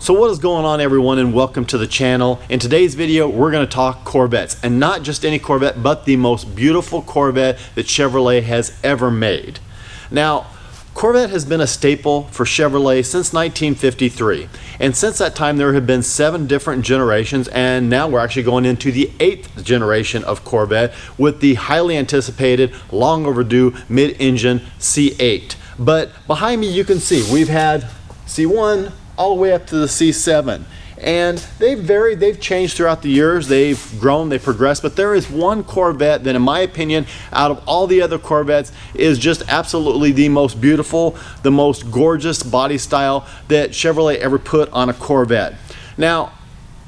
So what is going on, everyone, and welcome to the channel. In today's video we're going to talk Corvettes, and not just any Corvette, but the most beautiful Corvette that Chevrolet has ever made. Now, Corvette has been a staple for Chevrolet since 1953, and since that time there have been 7 different generations, and now we're actually going into the 8th generation of Corvette with the highly anticipated, long overdue mid-engine C8. But behind me you can see we've had C1 all the way up to the C7, and they've varied, they've changed throughout the years, they've grown, they've progressed, but there is one Corvette that, in my opinion, out of all the other Corvettes, is just absolutely the most beautiful, the most gorgeous body style that Chevrolet ever put on a Corvette. Now,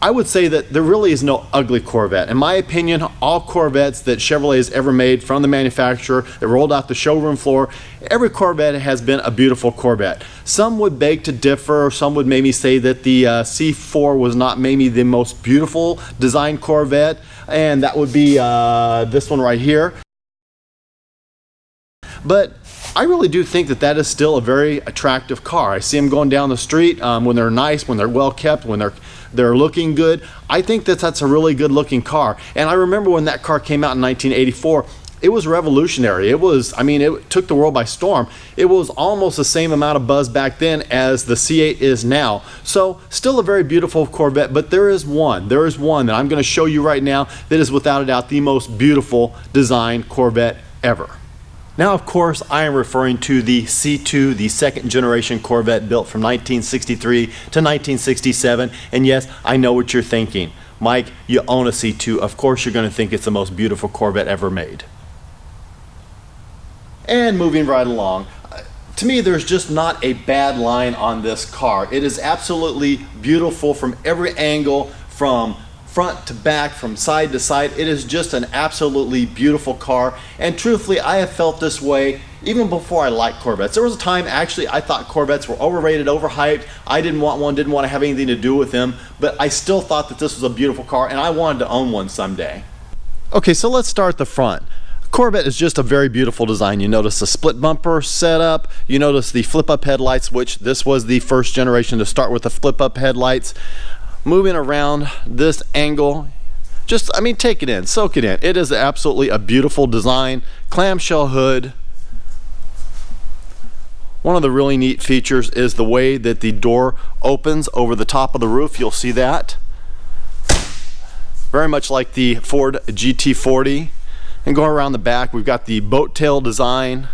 I would say that there really is no ugly Corvette. In my opinion, all Corvettes that Chevrolet has ever made from the manufacturer that rolled out the showroom floor, every Corvette has been a beautiful Corvette. Some would beg to differ. Some would maybe say that the C4 was not maybe the most beautiful design Corvette, and that would be this one right here. But I really do think that that is still a very attractive car. I see them going down the street when they're nice, when they're well kept, when they're looking good. I think that that's a really good looking car. And I remember when that car came out in 1984, it was revolutionary. It was, I mean, it took the world by storm. It was almost the same amount of buzz back then as the C8 is now. So still a very beautiful Corvette, but there is one that I'm going to show you right now that is without a doubt the most beautiful design Corvette ever. Now, of course, I am referring to the C2, the second generation Corvette built from 1963 to 1967. And yes, I know what you're thinking. Mike, you own a C2. Of course, you're going to think it's the most beautiful Corvette ever made. And moving right along, to me, there's just not a bad line on this car. It is absolutely beautiful from every angle, from front to back, from side to side. It is just an absolutely beautiful car, and truthfully I have felt this way even before I liked Corvettes. There was a time actually I thought Corvettes were overrated, overhyped. I didn't want one, didn't want to have anything to do with them, but I still thought that this was a beautiful car and I wanted to own one someday. Okay, so let's start at the front. Corvette is just a very beautiful design. You notice the split bumper setup, you notice the flip-up headlights, which this was the first generation to start with the flip-up headlights. Moving around this angle, just, I mean, take it in, soak it in. It is absolutely a beautiful design. Clamshell hood. One of the really neat features is the way that the door opens over the top of the roof. You'll see that. Very much like the Ford GT40. And going around the back, we've got the boat tail design,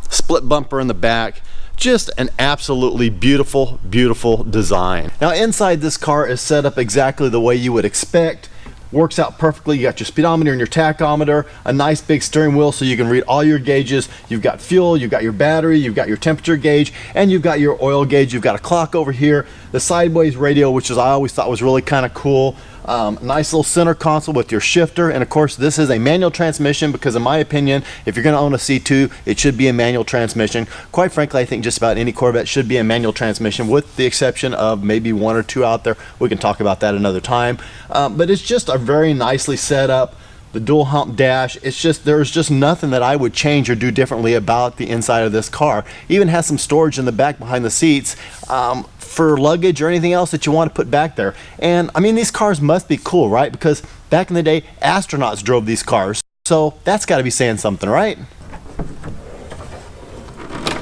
split bumper in the back. Just an absolutely beautiful, beautiful design. Now, inside this car is set up exactly the way you would expect. Works out perfectly. You got your speedometer and your tachometer, a nice big steering wheel so you can read all your gauges. You've got fuel, you've got your battery, you've got your temperature gauge, and you've got your oil gauge. You've got a clock over here, the sideways radio, which is I always thought was really kind of cool. Nice little center console with your shifter, and of course this is a manual transmission because in my opinion, if you're going to own a C2, it should be a manual transmission. Quite frankly, I think just about any Corvette should be a manual transmission, with the exception of maybe 1 or 2 out there. We can talk about that another time. But it's just a very nicely set up. The dual hump dash, it's just, there's just nothing that I would change or do differently about the inside of this car. Even has some storage in the back behind the seats for luggage or anything else that you want to put back there. And I mean, these cars must be cool, right? Because back in the day, astronauts drove these cars. So that's got to be saying something, right?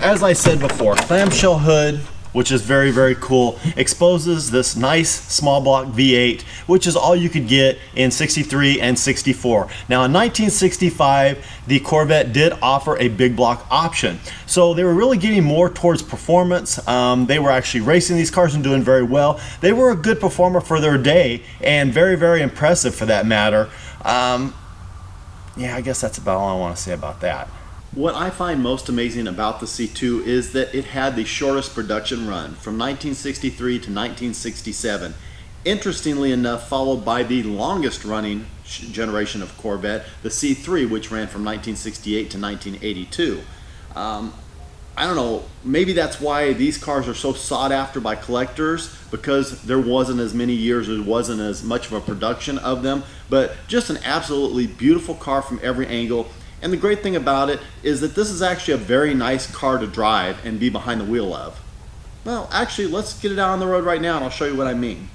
As I said before, clamshell hood, which is very, very cool, exposes this nice small block V8, which is all you could get in 63 and 64. Now in 1965, the Corvette did offer a big block option. So they were really getting more towards performance. They were actually racing these cars and doing very well. They were a good performer for their day, and very, very impressive for that matter. Yeah, I guess that's about all I want to say about that. What I find most amazing about the C2 is that it had the shortest production run from 1963 to 1967. Interestingly enough, followed by the longest running generation of Corvette, the C3, which ran from 1968 to 1982. I don't know, maybe that's why these cars are so sought after by collectors, because there wasn't as many years, there wasn't as much of a production of them, but just an absolutely beautiful car from every angle. And the great thing about it is that this is actually a very nice car to drive and be behind the wheel of. Well, actually, let's get it out on the road right now and I'll show you what I mean.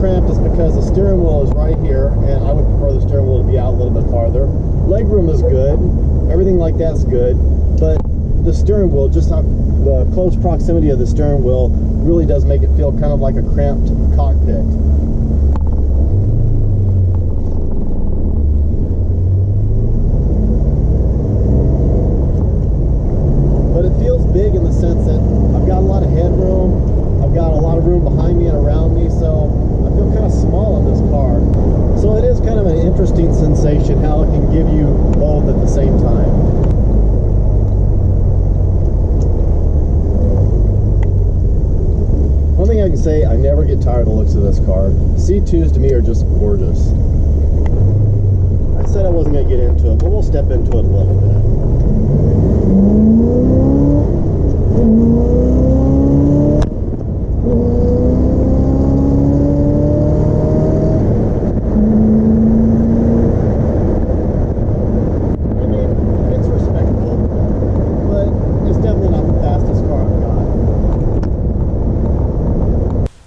Cramped is because the steering wheel is right here, and I would prefer the steering wheel to be out a little bit farther. Legroom is good, everything like that's good, but the steering wheel, just how the close proximity of the steering wheel really does make it feel kind of like a cramped cockpit. But it feels big in the sense that I've got a lot of headroom, I've got a lot of room behind me and around me, so I feel kind of small in this car. So it is kind of an interesting sensation how it can give you both at the same time. One thing I can say, I never get tired of the looks of this car. C2s to me are just gorgeous. I said I wasn't going to get into it, but we'll step into it a little bit.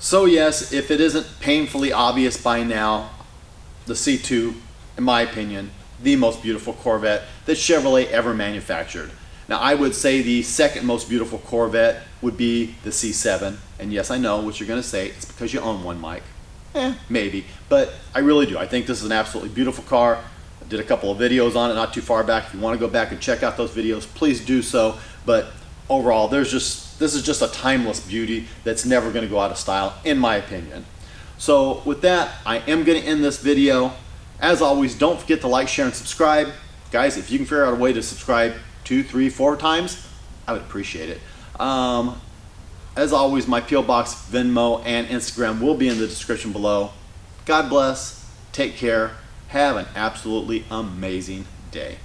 So yes, if it isn't painfully obvious by now, the C2, in my opinion, the most beautiful Corvette that Chevrolet ever manufactured. Now I would say the second most beautiful Corvette would be the C7. And yes, I know what you're gonna say, it's because you own one, Mike. Maybe, but I really do. I think this is an absolutely beautiful car. I did a couple of videos on it not too far back. If you wanna go back and check out those videos, please do so. But overall, this is just a timeless beauty that's never going to go out of style, in my opinion. So with that, I am going to end this video. As always, don't forget to like, share, and subscribe. Guys, if you can figure out a way to subscribe 2, 3, 4 times, I would appreciate it. As always, my P.O. Box, Venmo, and Instagram will be in the description below. God bless, take care, have an absolutely amazing day.